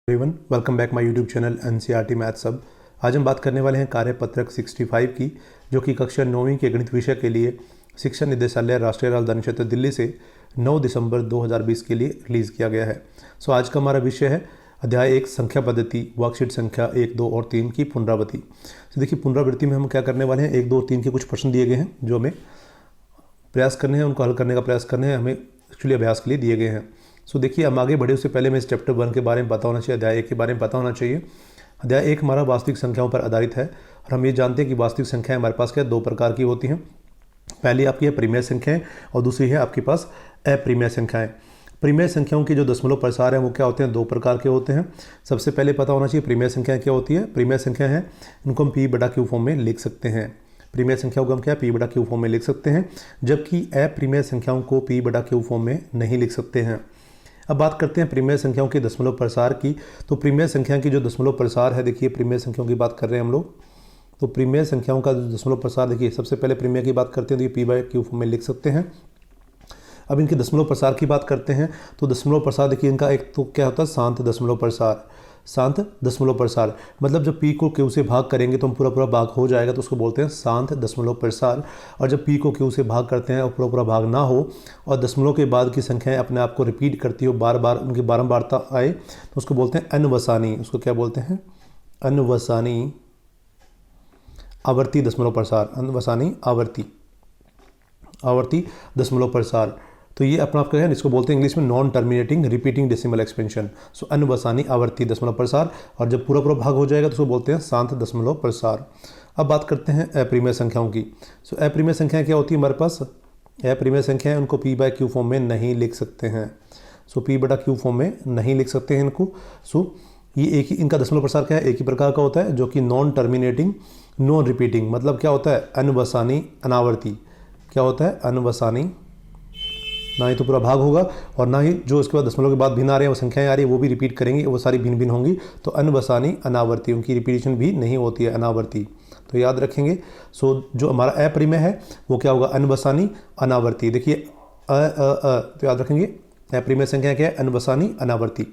Everyone, welcome back my YouTube channel NCERT maths सब। आज हम बात करने वाले हैं कार्यपत्रक 65 की, जो कि कक्षा 9वीं के गणित विषय के लिए शिक्षा निदेशालय राष्ट्रीय राजधानी क्षेत्र दिल्ली से 9 दिसंबर 2020 के लिए रिलीज़ किया गया है। आज का हमारा विषय है अध्याय 1 संख्या पद्धति, वर्कशीट संख्या 1, 2 और 3 की पुनरावृत्ति। देखिए, पुनरावृत्ति में हम क्या करने वाले हैं, 1, 2 और 3 के कुछ प्रश्न दिए गए हैं जो हमें प्रयास करने हैं, उनको हल करने का प्रयास करने हैं, हमें एक्चुअली अभ्यास के लिए दिए गए हैं। देखिए, हम आगे बढ़े उससे पहले मैं इस चैप्टर 1 के बारे में पता होना चाहिए, अध्याय 1 के बारे में पता होना चाहिए। अध्याय 1 हमारा वास्तविक संख्याओं पर आधारित है और हम ये जानते हैं कि वास्तविक संख्याएं हमारे पास क्या 2 प्रकार की होती हैं। पहली आपकी है परिमेय संख्याएं और दूसरी है आपके पास अपरिमेय संख्याएं। परिमेय संख्याओं के जो दशमलव प्रसार हैं वो क्या होते हैं, 2 प्रकार के होते हैं। सबसे पहले पता होना चाहिए परिमेय संख्याएं क्या होती है। परिमेय संख्या है, इनको हम P/Q फॉर्म में लिख सकते हैं। परिमेय संख्याओं को हम क्या P/Q फॉर्म में लिख सकते हैं, जबकि अपरिमेय संख्याओं को P/Q फॉर्म में नहीं लिख सकते हैं। अब बात करते हैं परिमेय संख्याओं के दशमलव प्रसार की। तो परिमेय संख्या की जो दशमलव प्रसार है, देखिए परिमेय संख्याओं की बात कर रहे हैं हम लोग। तो परिमेय संख्याओं का दशमलव प्रसार, देखिए सबसे पहले परिमेय की बात करते हैं तो ये P/Q फॉर्म में लिख सकते हैं। अब इनके दशमलव प्रसार की बात करते हैं तो दशमलव प्रसार देखिए इनका एक तो क्या होता है, शांत दशमलव प्रसार। शांत दशमलव प्रसार मतलब जब P को Q से भाग करेंगे तो हम पूरा भाग हो जाएगा तो उसको बोलते हैं शांत दशमलव प्रसार। और जब P को Q से भाग करते हैं और पूरा भाग ना हो और दशमलव के बाद की संख्याएं अपने आप को रिपीट करती हो, बार बार उनकी बारंबारता आए, तो उसको बोलते हैं अनवसानी। उसको क्या बोलते हैं, अनवसानी आवर्ती दशमलव प्रसार। अनवसानी आवर्ती दशमलव प्रसार। तो ये अपना आपका है, इसको बोलते हैं इंग्लिश में non terminating repeating decimal expansion. So अनवसानी आवर्ती दशमलव प्रसार। और जब पूरा भाग हो जाएगा तो उसको बोलते हैं शांत दशमलव प्रसार। अब बात करते हैं अपरिमेय संख्याओं की। अपरिमेय संख्याएं क्या होती है हमारे पास, अपरिमेय संख्याएं उनको P/Q फॉर्म में नहीं लिख सकते हैं। P/Q फॉर्म में नहीं लिख सकते हैं इनको। ये एक ही इनका दशमलव प्रसार क्या है, एक ही प्रकार का होता है, जो कि नॉन टर्मिनेटिंग नॉन रिपीटिंग। मतलब क्या होता है, अनवसानी अनावर्ती। क्या होता है, अनवसानी, ना ही तो पूरा भाग होगा और ना ही जो उसके बाद दशमलव के बाद भिन्न आ रहे हैं वो संख्याएं आ रही है वो भी रिपीट करेंगे, वो सारी भिन्न भिन्न होंगी। तो अनवसानी अनावर्ती, उनकी रिपीटिशन भी नहीं होती है, अनावर्ती। तो याद रखेंगे। जो हमारा अपरिमेय है वो क्या होगा, अनवसानी अनावर्ती। देखिए तो याद रखेंगे अपरिमेय संख्या क्या है, अनवसानी अनावर्ती।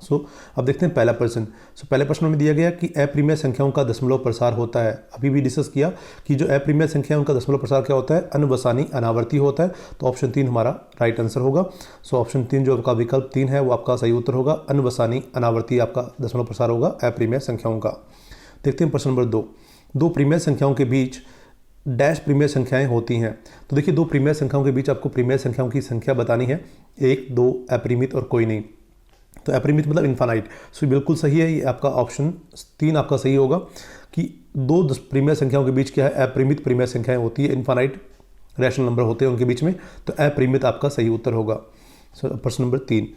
अब देखते हैं पहला प्रश्न। पहले प्रश्न में दिया गया कि अपरिमेय संख्याओं का दशमलव प्रसार होता है। अभी भी डिस्कस किया कि जो अपरिमेय संख्या है उनका दशमलव प्रसार क्या होता है, अनवसानी अनावर्ती होता है। तो ऑप्शन 3 हमारा राइट आंसर होगा। ऑप्शन 3 जो आपका विकल्प 3 है वो आपका सही उत्तर होगा। अनवसानी अनावर्ती आपका दशमलव प्रसार होगा अपरिमेय संख्याओं का। देखते हैं प्रश्न नंबर 2। 2 परिमेय संख्याओं के बीच डैश परिमेय संख्याएं होती हैं। तो देखिए 2 परिमेय संख्याओं के बीच आपको परिमेय संख्याओं की संख्या बतानी है, 1, 2, अपरिमित और कोई नहीं। तो अपरिमित मतलब इनफाइनाइट। बिल्कुल सही है, ये आपका ऑप्शन 3 आपका सही होगा कि 2 परिमेय संख्याओं के बीच क्या है, अपरिमित परिमेय संख्याएं होती है, इनफाइनाइट रैशनल नंबर होते हैं उनके बीच में। तो अपरिमित आपका सही उत्तर होगा। प्रश्न नंबर 3,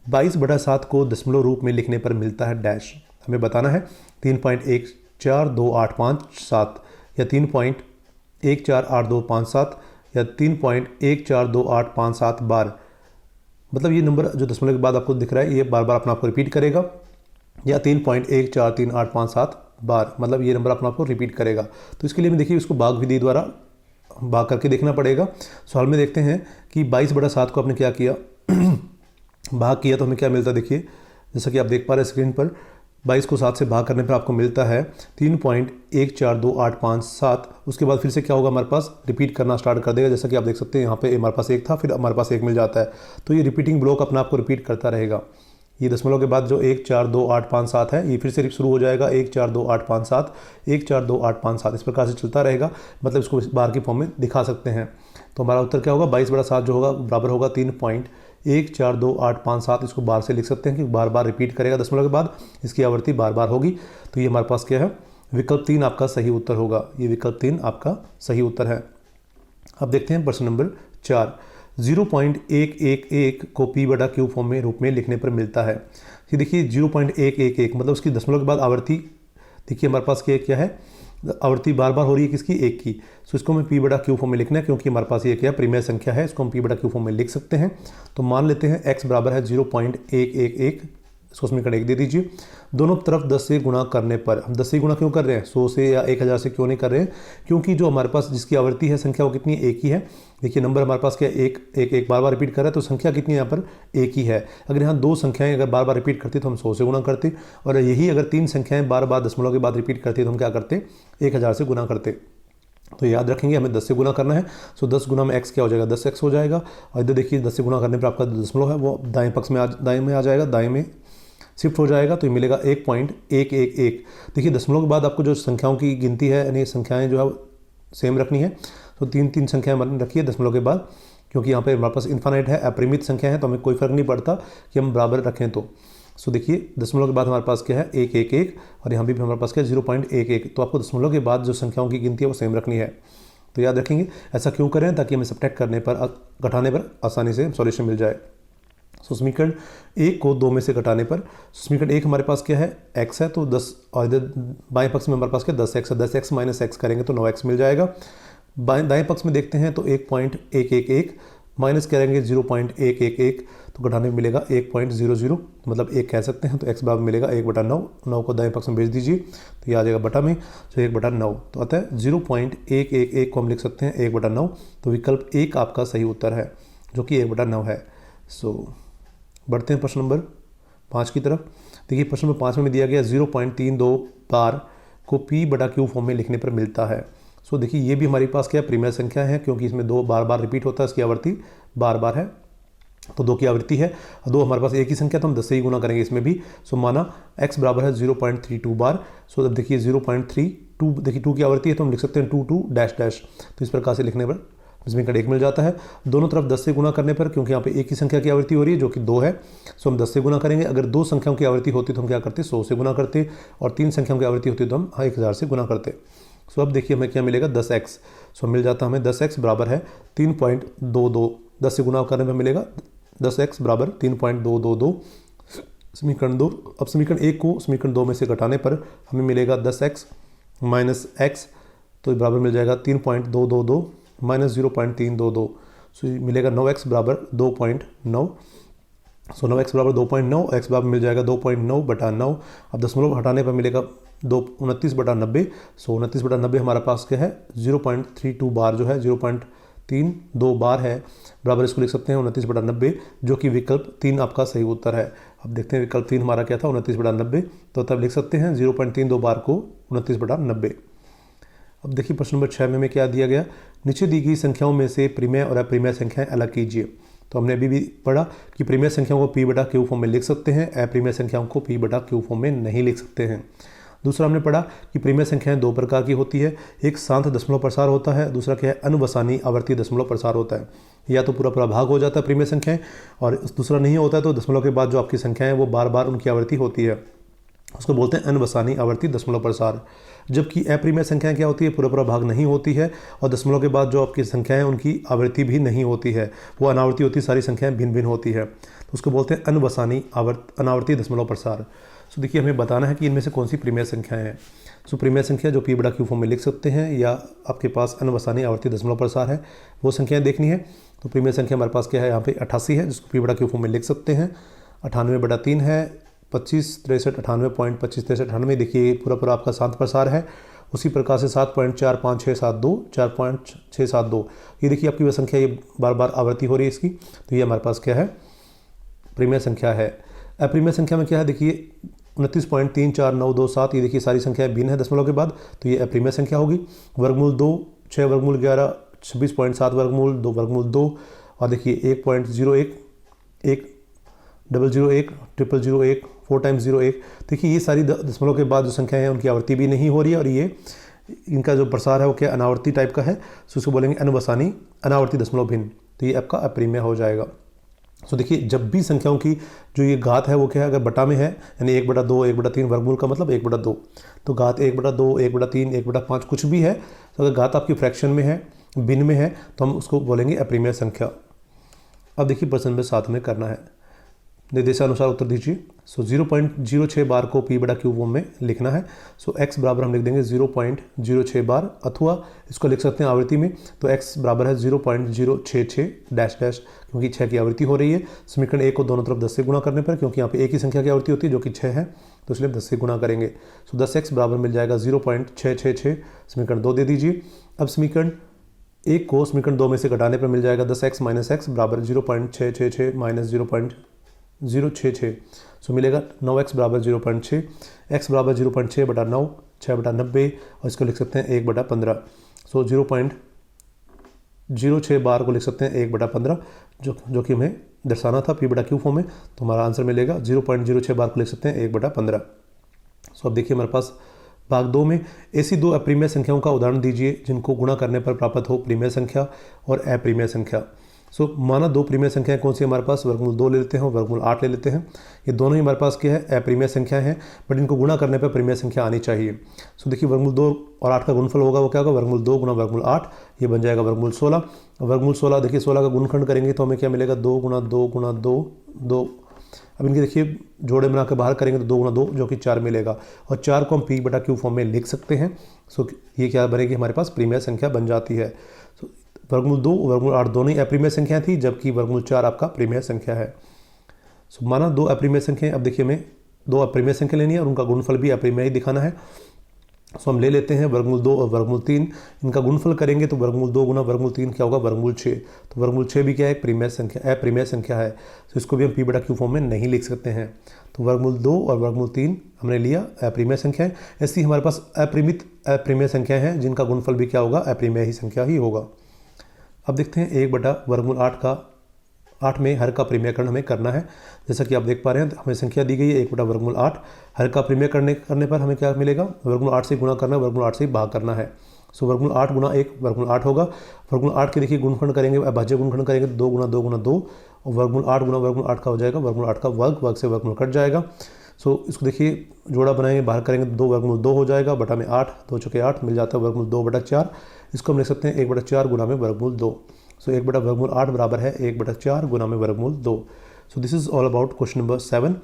22/7 को दशमलव रूप में लिखने पर मिलता है डैश। हमें बताना है 3.14285 या 3.148257 या 3.142857 बार। मतलब ये नंबर जो दशमलव के बाद आपको दिख रहा है ये बार बार अपना आपको रिपीट करेगा, या 3.143857 बार, मतलब ये नंबर अपना आपको रिपीट करेगा। तो इसके लिए मैं देखिए इसको भाग विधि द्वारा भाग करके देखना पड़ेगा। सवाल में देखते हैं कि 22/7 को आपने क्या किया, भाग किया तो हमें क्या मिलता है। देखिए जैसा कि आप देख पा रहे हैं स्क्रीन पर, 22 को 7 से भाग करने पर आपको मिलता है 3.142857। उसके बाद फिर से क्या होगा, हमारे पास रिपीट करना स्टार्ट कर देगा। जैसा कि आप देख सकते हैं यहाँ पे हमारे पास 1 था, फिर हमारे पास 1 मिल जाता है। तो ये रिपीटिंग ब्लॉक अपना आपको रिपीट करता रहेगा। ये दशमलव के बाद जो 142857 है ये फिर से शुरू हो जाएगा, 142857, 142857 इस प्रकार से चलता रहेगा। मतलब इसको बार की फॉर्म में दिखा सकते हैं। तो हमारा उत्तर क्या होगा, 22/7 जो होगा बराबर होगा 3.142857। इसको बार से लिख सकते हैं कि बार बार रिपीट करेगा दशमलव के बाद, इसकी आवृत्ति बार बार होगी। तो ये हमारे पास क्या है, विकल्प 3 आपका सही उत्तर होगा। ये विकल्प 3 आपका सही उत्तर है। अब देखते हैं प्रश्न नंबर 4। 0.111 को P/Q फॉर्म में रूप में लिखने पर मिलता है। ये देखिए 0.111 मतलब उसकी दशमलव के बाद आवृत्ति देखिए हमारे पास क्या है, आवृत्ति बार बार हो रही है किसकी, 1 की। इसको हमें P/Q फॉर्म में लिखना है क्योंकि हमारे पास ये क्या परिमेय संख्या है, इसको हम P/Q फॉर्म में लिख सकते हैं। तो मान लेते हैं x बराबर है 0.111 इसको समीकरण 1 दे दीजिए। दोनों तरफ 10 से गुणा करने पर, हम 10 से गुणा क्यों कर रहे हैं, 100 से या 1000 से क्यों नहीं कर रहे हैं, क्योंकि जो हमारे पास जिसकी आवृत्ति है संख्या वो कितनी है, एक ही है। देखिए नंबर हमारे पास क्या है, एक एक एक बार बार रिपीट कर रहा है, तो संख्या कितनी है यहाँ पर, एक ही है। अगर यहाँ दो संख्याएं अगर बार बार रिपीट करती तो हम 100 से गुणा करते, और यही अगर 3 संख्याएं बार बार दशमलव के बाद रिपीट करती तो हम क्या करते, 1000 से गुणा करते। तो याद रखेंगे हमें 10 से गुना करना है। सो 10 गुना में x क्या हो जाएगा, 10x हो जाएगा। और इधर देखिए 10 से गुना करने पर आपका दशमलव है वो दाएं पक्ष में दाएं में आ जाएगा, दाएं में शिफ्ट हो जाएगा, तो ये मिलेगा 1.111। देखिए दशमलव के बाद आपको जो संख्याओं की गिनती है यानी संख्याएं जो है सेम रखनी है। तो 3 संख्याएं रखिए दशमलव के बाद, क्योंकि यहाँ पे हमारे पास इन्फानाइट है, अपरिमित संख्या है, तो हमें कोई फर्क नहीं पड़ता कि हम बराबर रखें। तो सो देखिए दशमलव के बाद हमारे पास क्या है, 111, और यहाँ भी हमारे पास क्या है 0.11। तो आपको दशमलव के बाद जो संख्याओं की गिनती है वो सेम रखनी है। तो याद रखेंगे ऐसा क्यों करें, ताकि हमें सब्ट्रैक्ट करने पर, घटाने पर आसानी से सॉल्यूशन मिल जाए। सो समीकरण 1 को 2 में से घटाने पर, समीकरण 1 हमारे पास क्या है, x है, तो 10, और इधर बाएं पक्ष में हमारे पास क्या 10x है, 10x माइनस x करेंगे तो 9x मिल जाएगा। दाएं पक्ष में देखते हैं तो 1.111 माइनस करेंगे 0.111, तो घटाने में मिलेगा 1.00, मतलब 1 कह सकते हैं। तो x बराबर मिलेगा 1/9, 9 को दाएं पक्ष में भेज दीजिए तो ये आ जाएगा बटा में, तो 1/9। तो अतः 0.111 को हम लिख सकते हैं 1/9। तो विकल्प 1 आपका सही उत्तर है, जो कि 1/9 है। सो बढ़ते हैं प्रश्न नंबर 5 की तरफ। देखिए प्रश्न नंबर 5 में दिया गया 0.32 बार को p/q फॉर्म में लिखने पर मिलता है। सो देखिए ये भी हमारे पास क्या प्रीमियर संख्या है, क्योंकि इसमें 2 बार बार रिपीट होता है, इसकी आवृत्ति बार बार है, तो 2 की आवृत्ति है। 2 हमारे पास एक ही संख्या, तो हम 10 से ही गुना करेंगे इसमें भी। सो माना x बराबर है 0.32 बार। सो अब देखिए 0.32, देखिए 2 की आवृत्ति है, तो हम लिख सकते हैं 2 डैश डैश। तो इस प्रकार से लिखने पर समीकरण 1 मिल जाता है। दोनों तरफ 10 से गुना करने पर, क्योंकि यहाँ पे एक ही संख्या की आवृत्ति हो रही है जो कि 2 है, सो हम 10 से गुना करेंगे। अगर 2 संख्याओं की आवृत्ति होती तो हम क्या करते, 100 से गुना करते, और 3 संख्याओं की आवृत्ति होती तो हम 1000 से गुना करते। सो अब देखिए हमें क्या मिलेगा, 10x। सो मिल जाता हमें 10x बराबर है 3.22, 10 से गुना करने में मिलेगा 10x बराबर 3.222, समीकरण 2। अब समीकरण 1 को समीकरण 2 में से घटाने पर हमें मिलेगा 10x माइनस x, तो बराबर मिल जाएगा 3.222 माइनस 0.322, सो मिलेगा 9x बराबर 2.9। सो 9x बराबर 2.9, x बराबर मिल जाएगा 2.9/9। अब दशमलव हटाने पर मिलेगा 29/90। सो 29/90 हमारे पास क्या है 0.32 बार, जो है 0.32 बार है, बराबर इसको लिख सकते हैं 29/90, जो कि विकल्प 3 आपका सही उत्तर है। अब देखते हैं विकल्प 3 हमारा क्या था, 29/90, तो तब लिख सकते हैं 0.32 बार को 29/90। अब देखिए प्रश्न नंबर 6 में हमें क्या दिया गया, नीचे दी गई संख्याओं में से प्रीमेय और अप्रीमेय संख्याएं अलग कीजिए। तो हमने अभी भी पढ़ा कि प्रीमेय संख्याओं को p/q फॉर्म में लिख सकते हैं, अप्रीमेय संख्याओं को p/q फॉर्म में नहीं लिख सकते हैं। दूसरा हमने पढ़ा कि प्रीमेय संख्याएं 2 प्रकार की होती है, एक शांत दशमलव प्रसार होता है, दूसरा क्या है अनुवसानी आवर्ती दशमलव प्रसार होता है। या तो पूरा भाग हो जाता है प्रीमेय संख्याएं, और दूसरा नहीं होता है, तो दशमलव के बाद जो आपकी संख्याएं वो बार बार उनकी आवृत्ति होती है, उसको बोलते हैं अनुवसानी आवर्ती दशमलव प्रसार। जबकि अप्रीमेय संख्याएं क्या होती है, पूरा भाग नहीं होती है, और दशमलव के बाद जो आपकी संख्याएं उनकी आवृत्ति भी नहीं होती है, वो अनावर्ती होती है, सारी संख्याएं भिन्न भिन्न होती है, तो उसको बोलते हैं अनुवसानी अनावर्ती दशमलव प्रसार। सो देखिए हमें बताना है कि इनमें से कौन सी प्रीमेय संख्याएं हैं। सो प्रीमेय संख्या जो p/q फॉर्म में लिख सकते हैं, या आपके पास अनुवसानी आवर्ती दशमलव प्रसार है, वो संख्याएं देखनी है। तो प्रीमेय संख्या हमारे पास क्या है, यहाँ पे 88 है, जिसको p/q फॉर्म में लिख सकते हैं। 98/3 है, 25 63 98.25 63 98। देखिए पूरा आपका शांत प्रसार है। उसी प्रकार से 7.45672 4.672, ये देखिए आपकी वह संख्या, ये बार बार आवृत्ति हो रही है इसकी, तो ये हमारे पास क्या है, प्रीमेय संख्या है। अप्रीमेय संख्या में क्या है, देखिए 29.34927, ये देखिए सारी संख्याएं भिन्न है दशमलव के बाद, तो ये अप्रीमेय संख्या होगी। वर्गमूल 2, 6 वर्गमूल 11, 26.7 वर्गमूल 2 वर्गमूल 2, और देखिए 1.01, 1001, 0001, 4 टाइम्स 01। देखिए ये सारी दशमलव के बाद जो संख्याएं हैं उनकी आवृत्ति भी नहीं हो रही है, और ये इनका जो प्रसार है वो क्या अनावर्ती टाइप का है, सो उसको बोलेंगे अनुवसानी अनावर्ती दशमलव भिन्न, तो ये आपका अप्रीमेय हो जाएगा। सो देखिए जब भी संख्याओं की जो ये घात है वो क्या है, अगर बटा में है, यानी 1/2, 1/3 वर्गमूल का मतलब 1/2, तो घात 1/2, 1/3, 1/5 कुछ भी है, तो अगर घात आपकी फ्रैक्शन में है, भिन्न में है, तो हम उसको बोलेंगे अप्रीमेय संख्या। अब देखिए प्रश्न नंबर 7 में करना है, निर्देशानुसार उत्तर दीजिए। सो 0.06 बार को पी बटा क्यू फॉर्म में लिखना है। सो x बराबर हम लिख देंगे 0.06 बार, अथवा इसको लिख सकते हैं आवृत्ति में, तो x बराबर है 0.066 डैश डैश, क्योंकि 6 की आवृत्ति हो रही है। समीकरण 1 को दोनों तरफ 10 से गुणा करने पर, क्योंकि यहाँ पे एक ही संख्या की आवृत्ति होती है जो कि 6 है, तो इसलिए 10 से गुणा करेंगे। सो 10x बराबर मिल जाएगा 0.666, समीकरण 2 दे दीजिए। अब समीकरण 1 को समीकरण 2 में से घटाने पर मिल जाएगा 10x माइनस एक्स बराबर 0.666 माइनस 0.066, सो मिलेगा 9x बराबर 0.6, x बराबर 0.6 बटा 9, 6 बटा 90, और इसको लिख सकते हैं 1 बटा 15। सो 0.06 बार को लिख सकते हैं 1 बटा 15, जो कि हमें दर्शाना था पी बटा क्यू फॉर्म में, तो हमारा आंसर मिलेगा 0.06 बार को लिख सकते हैं 1 बटा 15। सो अब देखिए हमारे पास भाग 2 में ऐसी दो अप्रिमेय संख्याओं का उदाहरण दीजिए जिनको गुणा करने पर प्राप्त हो प्रिमेय संख्या और अप्रिमेय संख्या। सो माना दो प्रिमेय संख्याएं कौन सी हमारे पास, वर्गमूल 2 ले लेते हैं और वर्गमूल 8 ले लेते हैं। ये दोनों ही हमारे पास क्या है, अप्रिमेय संख्या है, बट इनको गुणा करने पर प्रिमेय संख्या आनी चाहिए। सो देखिए वर्गमूल 2 और 8 का गुणफल होगा, वो क्या होगा, वर्गमूल 2 गुना वर्गमूल 8, ये बन जाएगा वर्गमूल 16। वर्गमूल 16 देखिए 16 का गुणखंड करेंगे तो हमें क्या मिलेगा, 2 गुना 2 गुना 2 2। अब इनके देखिए जोड़े बना के बाहर करेंगे तो 2 गुना 2 जो कि 4 मिलेगा, और 4 को हम पी बटा क्यू फॉर्म में लिख सकते हैं। सो ये क्या बनेगी, हमारे पास प्रिमेय संख्या बन जाती है। सो वर्गमूल 2 वर्गमूल 8 दोनों ही अप्रिमेय संख्या थी, जबकि वर्गमूल 4 आपका प्रिमेय संख्या है। सो माना दो अप्रिमेय संख्या, अब देखिए हमें दो अप्रिमेय संख्या लेनी है और उनका गुणफल भी अप्रिमेय ही दिखाना है। सो हम ले लेते हैं वर्गमूल 2 और वर्गमूल 3, इनका गुणफल करेंगे तो वर्गमूल 2 गुना वर्गमूल 3 क्या होगा, वर्गमूल 6। तो वर्गमूल 6 भी क्या है, एक प्रिमेय संख्या, अप्रिमेय संख्या है, तो इसको भी हम पी बटा क्यू फॉर्म में नहीं लिख सकते हैं। तो वर्गमूल 2 और वर्गमूल 3 हमने लिया अप्रिमेय संख्या है। ऐसी हमारे पास अपरिमित अप्रिमेय संख्या है जिनका गुणफल भी क्या होगा, अप्रिमेय ही संख्या ही होगा। अब देखते हैं 1 बटा वर्गमूल 8 में हर का प्रिमेयकरण हमें करना है। जैसा कि आप देख पा रहे हैं हमें संख्या दी गई है 1 बटा वर्गमूल 8, हर का प्रिमेय करने पर हमें क्या मिलेगा, वर्गमूल 8 से गुणा करना है, वर्गमूल 8 से भाग करना है। सो वर्गमूल 8 गुना 1 वर्गमूल 8 होगा। वर्गमूल 8 के देखिए गुणखंड करेंगे, अभाज्य गुणखंड करेंगे तो 2 गुना 2 गुना 2, और वर्गमूल 8 गुना वर्गमूल 8 का हो जाएगा वर्गमूल 8 का वर्ग से वर्गमूल कट जाएगा। सो इसको देखिए जोड़ा बनाएंगे, बाहर करेंगे तो 2 वर्गमूल 2 हो जाएगा, बटा में 8, 2 चौके 8 मिल जाता है वर्गमूल 2 बटा 4। इसको हम लिख सकते हैं 1 बटा 4 गुना में वर्गमूल 2। सो 1 बटा वर्गमूल 8 बराबर है 1 बटा 4 गुना में वर्गमूल 2। So this is all about question number 7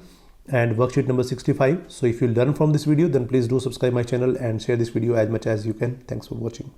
and worksheet number 65. So if you learn from this video, then please do subscribe my channel and share this video as much as you can. Thanks for watching.